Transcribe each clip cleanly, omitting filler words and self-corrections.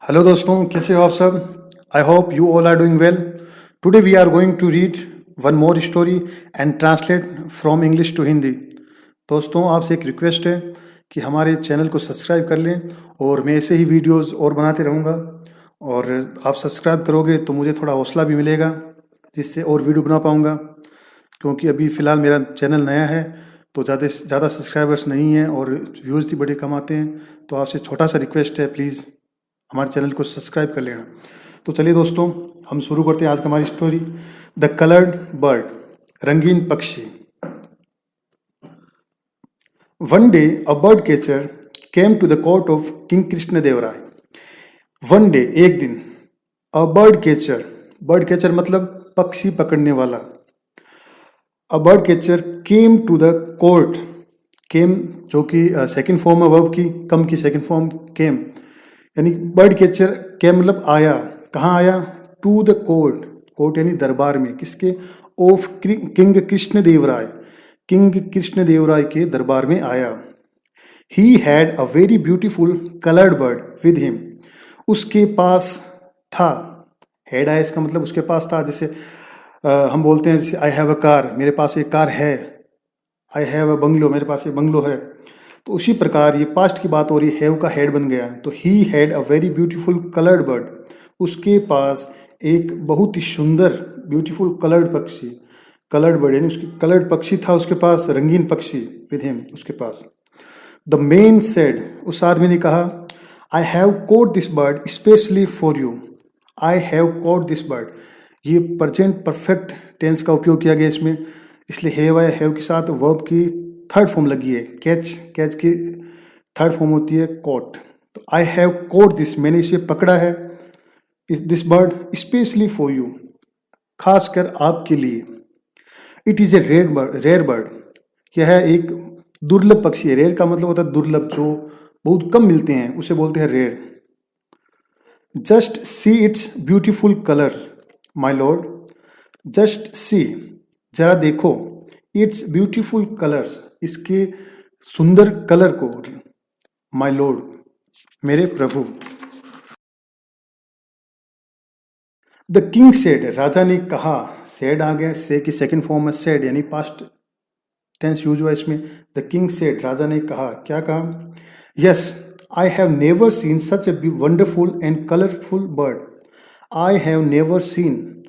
Hello दोस्तों, कैसे हो आप सब? I hope you all are doing well. Today we are going to read one more story and translate from English to Hindi. दोस्तों, आपसे एक रिक्वेस्ट है कि हमारे चैनल को सब्सक्राइब कर लें और मैं ऐसे ही वीडियोस और बनाते रहूँगा. और आप सब्सक्राइब करोगे तो मुझे थोड़ा हौसला भी मिलेगा जिससे और वीडियो बना पाऊँगा. क्योंकि अभी फ़िलहाल मेरा चैनल नया है तो ज़्यादा से ज़्यादा सब्सक्राइबर्स नहीं हैं और व्यूज़ भी बड़े कम आते हैं. तो आपसे छोटा सा रिक्वेस्ट है, प्लीज़ हमारे चैनल को सब्सक्राइब कर लेना. तो चलिए दोस्तों, हम शुरू करते हैं आज का हमारी स्टोरी. द कलर्ड बर्ड, रंगीन पक्षी. One day a bird catcher came to the court of king Krishna Devaraya. One day, एक दिन. अ बर्ड कैचर मतलब पक्षी पकड़ने वाला. A bird catcher came to the court. Came जो कि सेकंड फॉर्म है वर्ब की, कम की सेकंड फॉर्म केम. यानी बर्ड कैचर केम मतलब आया. कहाँ आया? To the court. कोर्ट यानी दरबार में. किसके? Of king Krishna Devaraya. King Krishna Devaraya के दरबार में आया. He had a very beautiful coloured bird with him. उसके पास था. हैड आया इसका मतलब उसके पास था. जैसे हम बोलते हैं जैसे आई हैव अ कार, मेरे पास एक कार है. आई हैव अ बंगलो, मेरे पास एक बंगलो है. तो उसी प्रकार ये पास्ट की बात हो रही है, हैव का हैड बन गया. तो he had a very beautiful coloured bird. उसके पास एक बहुत ही सुंदर ब्यूटीफुल कलर्ड पक्षी. कलर्ड बर्ड यानी उसकी कलर्ड पक्षी था उसके पास, रंगीन पक्षी. विद हिम, उसके पास. द मैन सेड, उस आदमी ने कहा, I have caught this bird specially for you. I have caught this bird. ये प्रेजेंट परफेक्ट टेंस का उपयोग किया गया इसमें, इसलिए हैव के साथ वर्ब की थर्ड फॉर्म लगी है. कैच की थर्ड फॉर्म होती है कॉट. तो आई हैव कॉट दिस, मैंने इसे पकड़ा है. This bird specially for you, खासकर आपके लिए. It is a rare bird. यह एक दुर्लभ पक्षी है. रेयर का मतलब होता है दुर्लभ, जो बहुत कम मिलते हैं उसे बोलते हैं rare. Just see it's beautiful colour my lord. Just see, जरा देखो. इट्स ब्यूटीफुल कलर्स, इसके सुंदर कलर को. माई लॉर्ड, मेरे प्रभु. द किंग सेड, राजा ने कहा. सेड आ गया, से की सेकंड फॉर्म है सेड, यानी पास्ट टेंस यूज हुआ इसमें. द किंग सेड, राजा ने कहा. क्या कहा? Yes, I have never seen such a wonderful and colourful bird. I have never seen,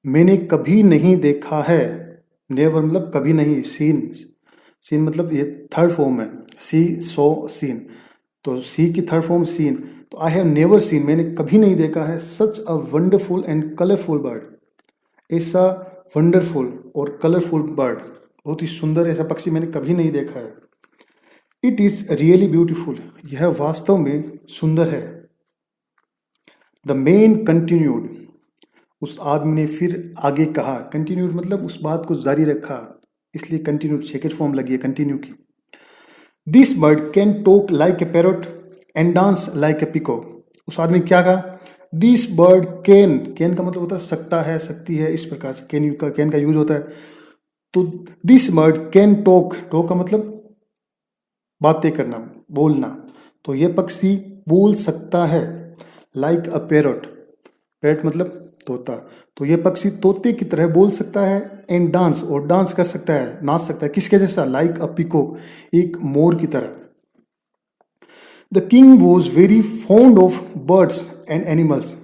मैंने कभी नहीं देखा है. नेवर मतलब कभी नहीं. सीन, सीन मतलब ये थर्ड फॉर्म है. सी, सो, सीन. तो सी की थर्ड फॉर्म सीन. तो आई हैव नेवर सीन, मैंने कभी नहीं देखा है. Such a wonderful and colourful bird, ऐसा वंडरफुल और कलरफुल बर्ड, बहुत ही सुंदर ऐसा पक्षी मैंने कभी नहीं देखा है. इट इज रियली ब्यूटीफुल, यह वास्तव में सुंदर है. द मैन कंटिन्यूड, उस आदमी ने फिर आगे कहा. कंटिन्यूड मतलब उस बात को जारी रखा, इसलिए कंटिन्यूड सेकेंड फॉर्म लगी है कंटिन्यू की. This bird can talk like a parrot and dance like A peacock. उस आदमी ने क्या कहा? दिस बर्ड कैन, कैन का मतलब होता है सकता है, सकती है, इस प्रकार से कैन का यूज होता है. तो this bird can talk, talk का मतलब बातें करना, बोलना. तो ये पक्षी बोल सकता है. लाइक अ पैरट, पैरट मतलब तोता. तो ये पक्षी तोते की तरह बोल सकता है. एंड डांस, और डांस कर सकता है, नाच सकता है. किसके जैसा? लाइक अ पिकॉक, एक मोर की तरह. The king was very fond of birds and animals.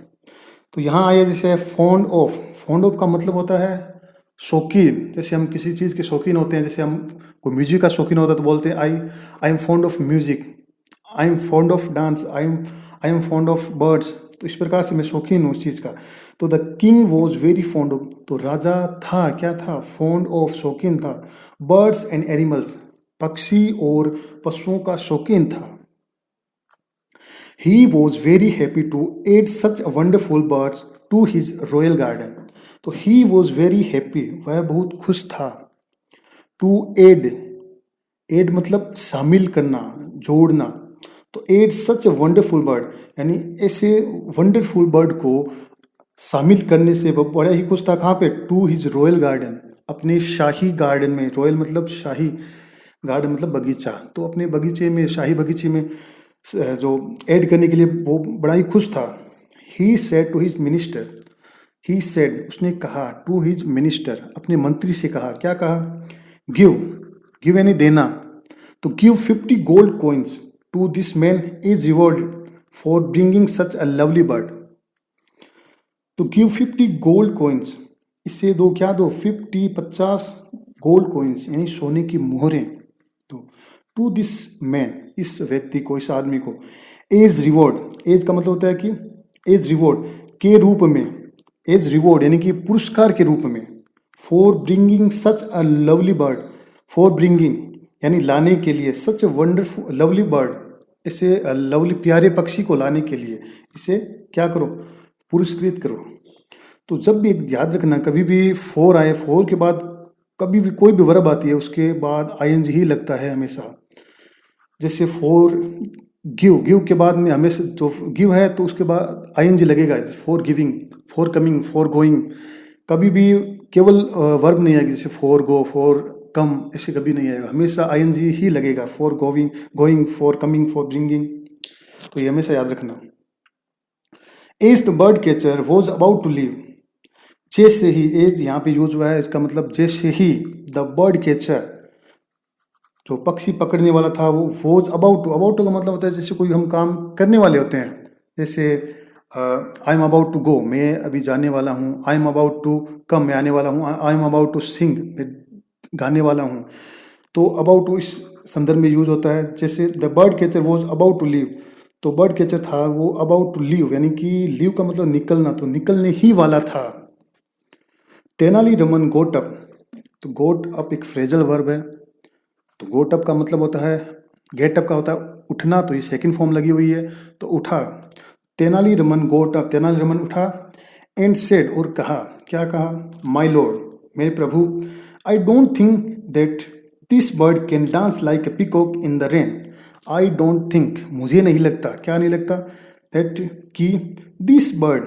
तो यहाँ आया जैसे फॉन्ड ऑफ. फॉन्ड ऑफ का मतलब होता है शौकीन. जैसे हम किसी चीज़ के शौकीन होते हैं, जैसे हम कोई म्यूजिक का शौकीन होता है तो बोलते हैं I am fond of music, I am fond of dance, I am fond of birds. तो इस प्रकार से मैं शौकीन हूँ उस चीज़ का. तो the king was very fond of, तो राजा था, क्या था? फॉन्ड ऑफ, शौकीन था. बर्ड्स एंड एनिमल्स, पक्षी और पशुओं का शौकीन था. He was very happy to add such a wonderful birds to his royal garden. तो he was very happy, वह बहुत खुश था. To add, add मतलब शामिल करना, जोड़ना. तो add such a wonderful bird, यानी ऐसे वंडरफुल बर्ड को शामिल करने से वह बड़ा ही खुश था. कहाँ पे? टू हिज रॉयल गार्डन, अपने शाही गार्डन में. रॉयल मतलब शाही, गार्डन मतलब बगीचा. तो अपने बगीचे में, शाही बगीचे में जो ऐड करने के लिए वो बड़ा ही खुश था। He said to his minister, he said उसने कहा, टू हिज मिनिस्टर अपने मंत्री से कहा, क्या कहा, गिव, गिव यानी देना, तो give 50 gold coins to this man is reward for bringing such a lovely bird. तो गिव 50 गोल्ड कॉइन्स, इससे दो, क्या दो, 50 गोल्ड कॉइन्स यानी सोने की मोहरें, तो टू दिस मैन इस व्यक्ति को, इस आदमी को, एज रिवॉर्ड, एज का मतलब होता है कि एज रिवॉर्ड के रूप में, एज रिवॉर्ड यानी कि पुरस्कार के रूप में, for bringing such a lovely bird, for bringing यानी लाने के लिए, सच अ वंडरफुल लवली बर्ड, इसे लवली प्यारे पक्षी को लाने के लिए इसे क्या करो, पुरस्कृत करो। तो जब भी एक याद रखना, कभी भी फोर आए, फोर के बाद कभी भी कोई भी वर्ब आती है उसके बाद आईएनजी ही लगता है हमेशा। जैसे फॉर गिव, गिव के बाद में हमेशा जो गिव है तो उसके बाद आईएनजी लगेगा। For giving, for coming, for going, कभी भी केवल वर्ब नहीं आएगी, जैसे फॉर गो, फॉर कम, ऐसे कभी नहीं आएगा, हमेशा आईएनजी ही लगेगा। For going, going, for coming, for bringing, तो ये हमेशा याद रखना। As the bird catcher was about to leave, जैसे ही, एज यहाँ पे यूज हुआ है, इसका मतलब जैसे ही, द बर्ड कैचर जो पक्षी पकड़ने वाला था, वो was about to, about to का मतलब होता है जैसे कोई हम काम करने वाले होते हैं, जैसे I am about to go, मैं अभी जाने वाला हूँ, I am about to come, मैं आने वाला हूँ, I am about to sing, मैं गाने वाला हूँ। तो अबाउट टू इस संदर्भ में यूज होता है। जैसे the bird catcher was about to leave, तो बर्ड कैचर था वो अबाउट टू लीव, यानी कि लीव का मतलब निकलना, तो निकलने ही वाला था। तेनाली रमन गोट अप, तो गोट अप एक फ्रेजल वर्ब है, तो गोट अप का मतलब होता है, गेट अप का होता है उठना, तो ये सेकंड फॉर्म लगी हुई है, तो उठा। तेनाली रमन गोट अप, तेनाली रमन उठा, एंड सेड और कहा, क्या कहा, माय लॉर्ड, मेरे प्रभु, I don't think that this bird can dance like a peacock in the rain, I don't think, मुझे नहीं लगता, क्या नहीं लगता, दैट कि दिस बर्ड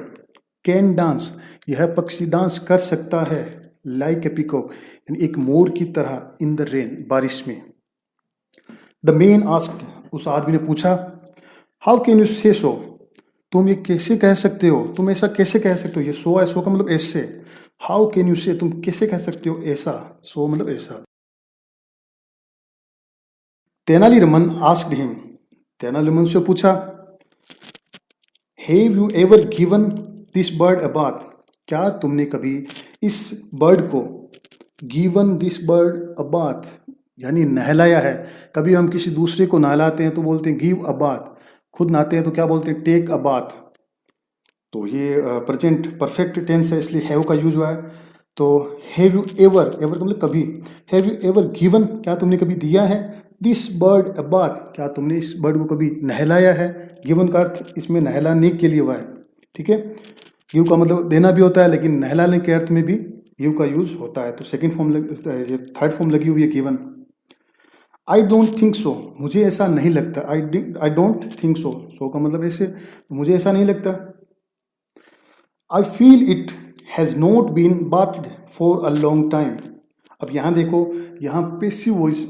कैन डांस, यह पक्षी डांस कर सकता है, लाइक ए पीकॉक यानी एक मोर की तरह, इन द रेन बारिश में। द मैन आस्क्ड, उस आदमी ने पूछा, हाउ कैन यू से सो, तुम ये कैसे कह सकते हो, तुम ऐसा कैसे कह सकते हो, ये सो है, सो का मतलब ऐसे, हाउ कैन यू से, तुम कैसे कह सकते हो ऐसा, सो मतलब ऐसा। तेनालीरामन आस्क्ड हिम, तेनालीरामन से पूछा, have you ever given this bird a bath, क्या तुमने कभी इस बर्ड को, given this bird a bath यानी नहलाया है। कभी हम किसी दूसरे को नहलाते हैं तो बोलते हैं गिव अ बाथ, खुद नहाते हैं तो क्या बोलते हैं, टेक अ बाथ। तो ये प्रेजेंट परफेक्ट टेंस है, इसलिए हैव का यूज हुआ है। तो हैव यू एवर, एवर का मतलब कभी, हैव यू एवर गिवन, क्या तुमने कभी दिया है, दिस बर्ड अ बाथ, क्या तुमने इस बर्ड को कभी नहलाया है। गिवन का अर्थ इसमें नहलाने के लिए हुआ है, ठीक है। गिव का मतलब देना भी होता है, लेकिन नहलाने के अर्थ में भी गिव का यूज होता है। तो सेकेंड फॉर्म ये थर्ड फॉर्म लगी हुई है given. I don't think so, मुझे ऐसा नहीं लगता, आई डोंट थिंक सो, सो का मतलब ऐसे, मुझे ऐसा नहीं लगता। I feel it has not been bathed for a long time, अब यहाँ देखो, यहाँ पैसिव वॉइस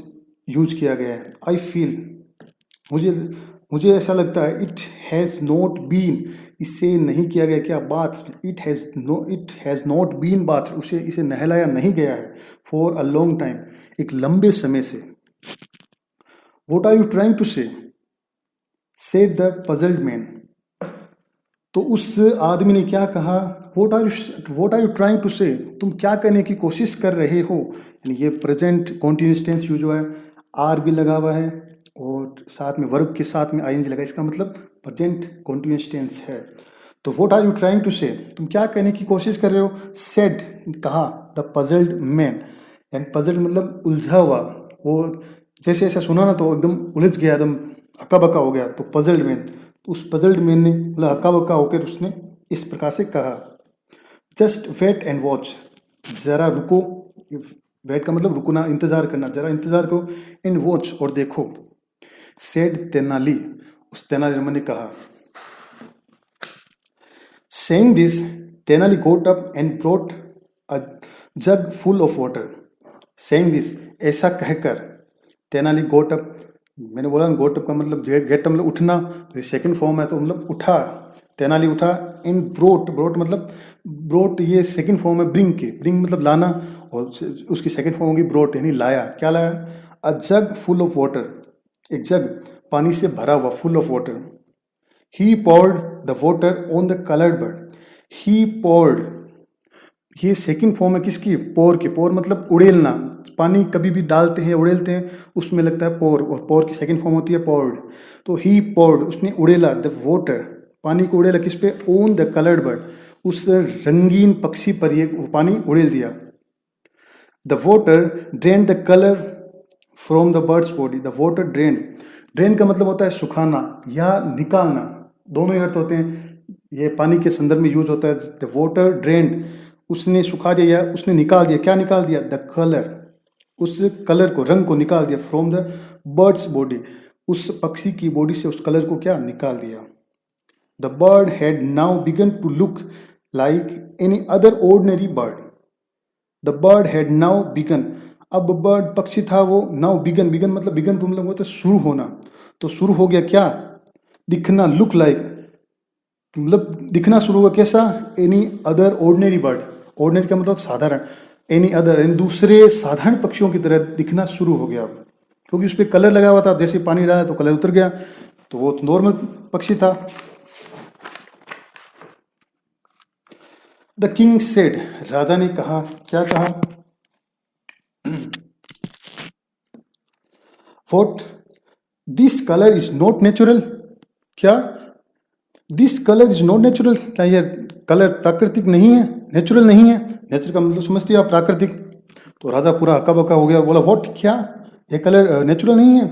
यूज किया गया है, आई फील, मुझे मुझे ऐसा लगता है, इट हैज़ नॉट बीन, इससे नहीं किया गया क्या, bath, it has not been bath, उसे इसे नहलाया नहीं गया है, फॉर अ लॉन्ग टाइम, एक लंबे समय से। What are you trying to say, said the puzzled man, तो उस आदमी ने क्या कहा, what are you trying to say, तुम क्या कहने की कोशिश कर रहे हो, यानी ये प्रेजेंट कॉन्टिन्यूस टेंस यूज हुआ है, आर भी लगा हुआ है और साथ में वर्ब के साथ में आईएनजी लगा, इसका मतलब प्रेजेंट कॉन्टिन्यूस टेंस है। तो what are you trying to say, तुम क्या कहने की कोशिश कर रहे हो, सेड कहा, द पजल्ड मैन, यानी पजल्ड मतलब उलझा हुआ, वो जैसे ऐसा सुना ना तो एकदम उलझ गया, एकदम अक्का बक्का हो गया, तो पजल्ड मैन, तो उस पजल्ड मैन ने मतलब हक्का बक्का होकर उसने इस प्रकार से कहा, जस्ट वेट एंड वॉच, जरा रुको, वेट का मतलब रुकना, इंतजार करना, जरा इंतजार करो, एंड वॉच और देखो, सेड तेनाली, उस तेनालीरामन ने कहा। Saying this, Tenali goat up and brought a jug full of water, saying this, ऐसा कहकर, तेनाली गोट अप, मैंने बोला ना गोट का मतलब गेट मतलब उठना, तो ये सेकंड फॉर्म है तो मतलब उठा, तेनाली उठा। इन ब्रोट, ब्रोट मतलब ब्रोट ये सेकंड फॉर्म है ब्रिंग के, ब्रिंग मतलब लाना, और उसकी सेकंड फॉर्म होगी ब्रोट यानी लाया। क्या लाया? अ जग फुल ऑफ वाटर, एक जग पानी से भरा हुआ, full of water. He poured the water on the coloured bird, he poured, ये सेकंड फॉर्म है किसकी? पोर की। पोर मतलब उड़ेलना, पानी कभी भी डालते हैं उड़ेलते हैं उसमें लगता है पोर, और पोर की सेकंड फॉर्म होती है पोर्ड। तो ही पोर्ड, उसने उड़ेला द वाटर, पानी को उड़ेला किस पे? ऑन द कलर्ड बर्ड, उस रंगीन पक्षी पर ये पानी उड़ेल दिया। The water drain the colour from the birds body, the water drain, drain का मतलब होता है सुखाना या निकालना, दोनों ही अर्थ होते हैं, ये पानी के संदर्भ में यूज होता है। द वाटर ड्रेन, उसने सुखा दिया, उसने निकाल दिया। क्या निकाल दिया? द कलर, उस कलर को, रंग को निकाल दिया। फ्रॉम द बर्ड्स बॉडी, उस पक्षी की बॉडी से उस कलर को क्या? निकाल दिया। The bird had now begun to look like any other ordinary bird, the bird had now begun, अब बर्ड पक्षी था वो, नाउ बिगन, बिगन मतलब बिगन तो मतलब होता है शुरू होना, तो शुरू हो गया क्या? दिखना, लुक लाइक मतलब दिखना शुरू हुआ कैसा? Any other ordinary bird, ordinary का मतलब साधारण, एनी अदर यानी दूसरे साधारण पक्षियों की तरह दिखना शुरू हो गया, क्योंकि उस पर कलर लगा हुआ था, जैसे पानी रहा तो कलर उतर गया, तो वो नॉर्मल पक्षी था। द किंग सेड, राजा ने कहा। क्या कहा? What, this colour is not natural, क्या? This colour is not natural, क्या यह कलर प्राकृतिक नहीं है, नेचुरल नहीं है? नेचुरल का मतलब समझते हो आप? प्राकृतिक। तो राजा पूरा हक्का बक्का हो गया, बोला व्हाट, क्या ये कलर नेचुरल नहीं है?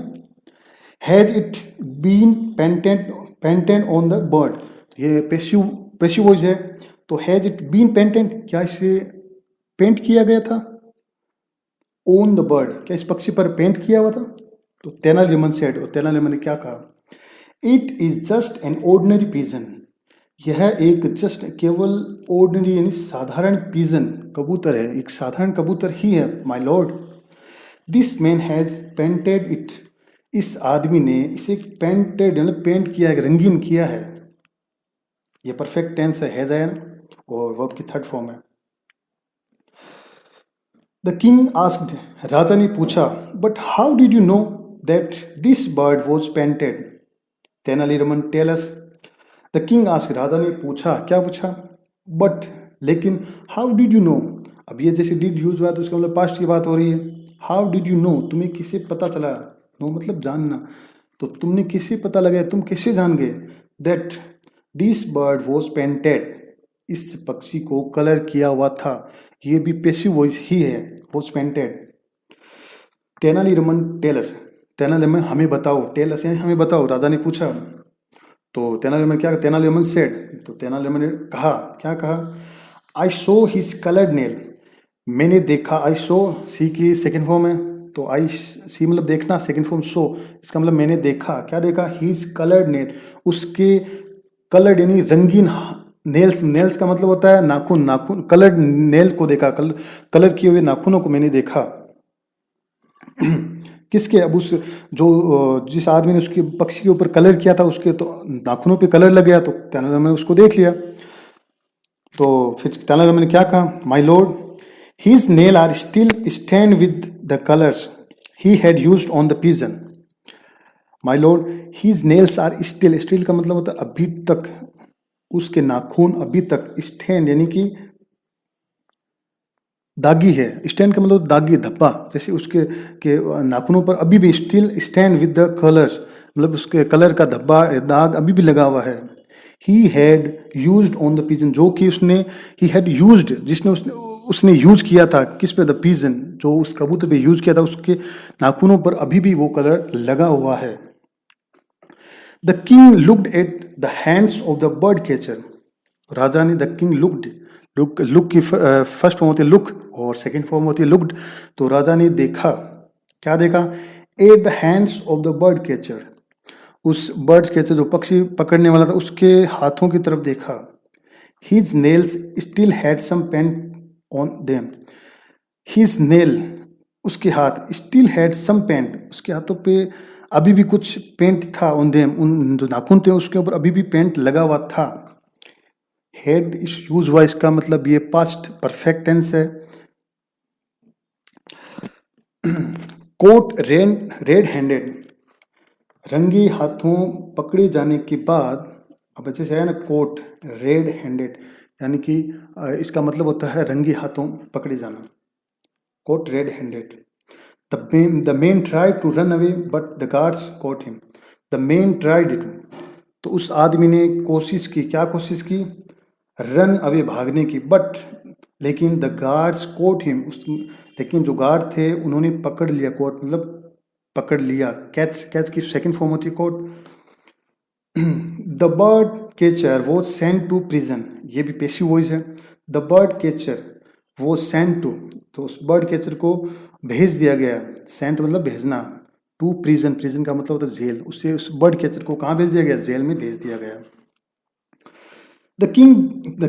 Has it been painted on the bird, ये पैसिव, पैसिव वॉइस है, तो हैज इट बीन पेंटेड, क्या इसे पेंट किया गया था? ऑन द बर्ड, क्या इस पक्षी पर पेंट किया हुआ था? तो तेनालीरामन सेड, और तेनालीरामन ने क्या कहा? It is just an ordinary pigeon, यह एक जस्ट केवल ऑर्डिनरी यानी साधारण पिजन, कबूतर है, एक साधारण कबूतर ही है my Lord. This man has painted it, इस आदमी ने इसे पेंटेड मतलब पेंट किया है, रंगीन किया है। ये परफेक्ट टेंस है, हैज है और वर्ब की थर्ड फॉर्म है। द किंग आस्क्ड, राजा ने पूछा, but how did you know that this bird was painted? Tenaliraman tell us. The king asked, राजा ने पूछा, क्या पूछा? बट, लेकिन, हाउ डिड यू नो, अब ये जैसे डिड यूज हुआ तो उसका मतलब पास्ट की बात हो रही है। हाउ डिड यू नो, तुम्हें किसे पता चला? नो मतलब जानना, तो तुमने किसे पता लगा, तुम कैसे जान गए? That this bird was painted, इस पक्षी को कलर किया हुआ था, ये भी पैसिव वॉइस ही है, was painted. Tenaliraman tells, Tenaliraman हमें बताओ, टेलस है हमें बताओ, राजा ने पूछा। तो तेनालीरामन क्या? तेनालीरामन सेड, तो तेनालीरामन ने कहा, क्या कहा? आई सो हिज कलर्ड नेल, मैंने देखा, आई सो, सी की सेकेंड फॉर्म है, तो आई सी मतलब देखना, सेकेंड फॉर्म सो, इसका मतलब मैंने देखा, क्या देखा? हिज कलर्ड नेल, उसके कलर्ड यानी रंगीन नेल्स, नेल्स का मतलब होता है नाखून, नाखून, कलर्ड नेल को देखा, कलर किए हुए नाखूनों को मैंने देखा। किसके? अब उस जो जिस आदमी ने उसके पक्षी के ऊपर कलर किया था उसके तो नाखूनों पे कलर लग गया, तो तेनालीरामन ने उसको देख लिया। तो फिर तेनालीरामन ने क्या कहा? My lord, his nail are still stand with the colours he had used on the pigeon. My lord, his nails are still, still का मतलब होता है अभी तक, उसके नाखून अभी तक, स्टैंड यानी कि दागी है, स्टैंड का मतलब दागी, धब्बा, जैसे उसके के नाखूनों पर अभी भी still stand with the colours, मतलब उसके कलर का धब्बा, दाग अभी भी लगा हुआ है। ही had used on the pigeon, जो कि उसने, ही हैड यूज्ड, जिसने उसने यूज किया था किस पे? द पिजन, जो उस कबूतर पे यूज किया था, उसके नाखूनों पर अभी भी वो कलर लगा हुआ है। The king looked at the hands of the bird catcher, राजा ने, द किंग लुक्ड, लुक की फर्स्ट फॉर्म होती है लुक और सेकंड फॉर्म होती है लुक्ड, तो राजा ने देखा, क्या देखा? Eight the hands of the bird catcher, उस बर्ड कैचर जो पक्षी पकड़ने वाला था उसके हाथों की तरफ देखा। His nails still had some paint on them, his nail, उसके हाथ, स्टिल हैड सम पेंट, उसके हाथों पे अभी भी कुछ पेंट था ऑन देम, उन जो नाखून थे उसके ऊपर अभी भी पेंट लगा हुआ था। हैड इस यूज हुआ, इसका मतलब ये पास्ट परफेक्ट टेंस है। कोट रेड हैंडेड, रंगे हाथों पकड़े जाने के बाद, अब अच्छे से है ना, कोट रेड हैंडेड यानी कि इसका मतलब होता है रंगे हाथों पकड़े जाना। Caught red handed. The man tried to run away but the guards caught him. The man tried to, तो उस आदमी ने कोशिश की, क्या कोशिश की? रन अवे, भागने की, बट लेकिन द गार्ड्स कोट हिम, लेकिन जो गार्ड थे उन्होंने पकड़ लिया। कोट मतलब पकड़ लिया। कैच, कैच की सेकंड फॉर्म होती है कोट। द बर्ड कैचर वो सेंट टू प्रिजन, ये भी पैसिव वॉइस है। द बर्ड कैचर वो सेंट टू, तो उस बर्ड कैचर को भेज दिया गया। सेंट मतलब भेजना, टू प्रिजन, प्रिजन का मतलब होता है जेल, उससे उस बर्ड कैचर को कहाँ भेज दिया गया? जेल में भेज दिया गया। The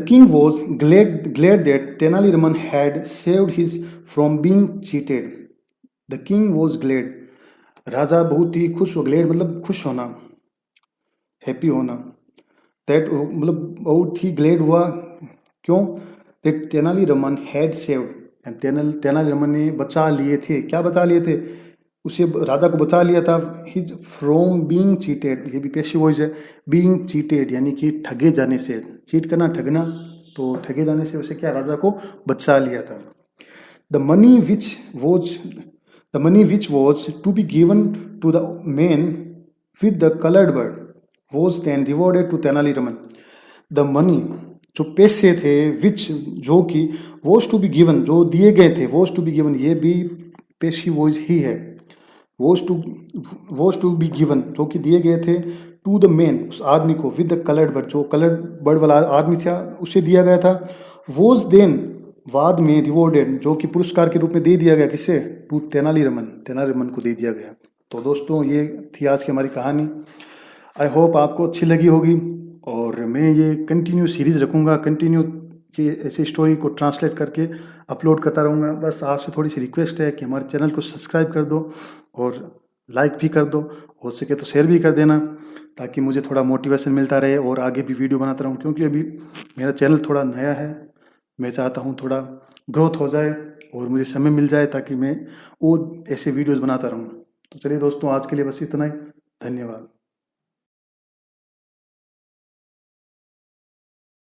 king was glad that Tenali Raman had saved his from being cheated. The king was glad, राजा बहुत ही खुश हो, ग्लेड मतलब खुश होना, हैप्पी होना। दैट मतलब बहुत ही ग्लेड हुआ, क्यों? That Tenali Raman had saved, Tenali Raman ने बचा लिए थे। क्या बचा लिए थे? उसे, राजा को बचा लिया था। हिज फ्रॉम बीइंग चीटेड, ये भी पैसिव वॉइस है। बीइंग चीटेड यानी कि ठगे जाने से, चीट करना, ठगना, तो ठगे जाने से उसे क्या, राजा को बचा लिया था। The money which was to be given to the man with the coloured bird was then rewarded to Tenaliraman. The money, जो पैसे थे, विच जो कि, वॉज टू बी गिवन जो दिए गए थे, वॉज टू बी गिवन ये भी पैसिव वॉइस ही है। वॉज टू बी गिवन जो कि दिए गए थे, टू द मैन उस आदमी को, विद द कलर्ड बर्ड जो कलर्ड बर्ड वाला आदमी था उसे दिया गया था। वॉज देन बाद में रिवॉर्डेड जो कि पुरस्कार के रूप में दे दिया गया, किसे? टू तेनालीरामन को दे दिया गया। तो दोस्तों ये थी आज की हमारी कहानी। आई होप आपको अच्छी लगी होगी, और मैं ये कंटिन्यू सीरीज़ रखूँगा, कंटिन्यू कि ऐसी स्टोरी को ट्रांसलेट करके अपलोड करता रहूँगा। बस आपसे थोड़ी सी रिक्वेस्ट है कि हमारे चैनल को सब्सक्राइब कर दो और लाइक भी कर दो, हो सके तो शेयर भी कर देना, ताकि मुझे थोड़ा मोटिवेशन मिलता रहे और आगे भी वीडियो बनाता रहूँ। क्योंकि अभी मेरा चैनल थोड़ा नया है, मैं चाहता हूँ थोड़ा ग्रोथ हो जाए और मुझे समय मिल जाए ताकि मैं और ऐसे वीडियोज़ बनाता रहूँ। तो चलिए दोस्तों, आज के लिए बस इतना ही। धन्यवाद।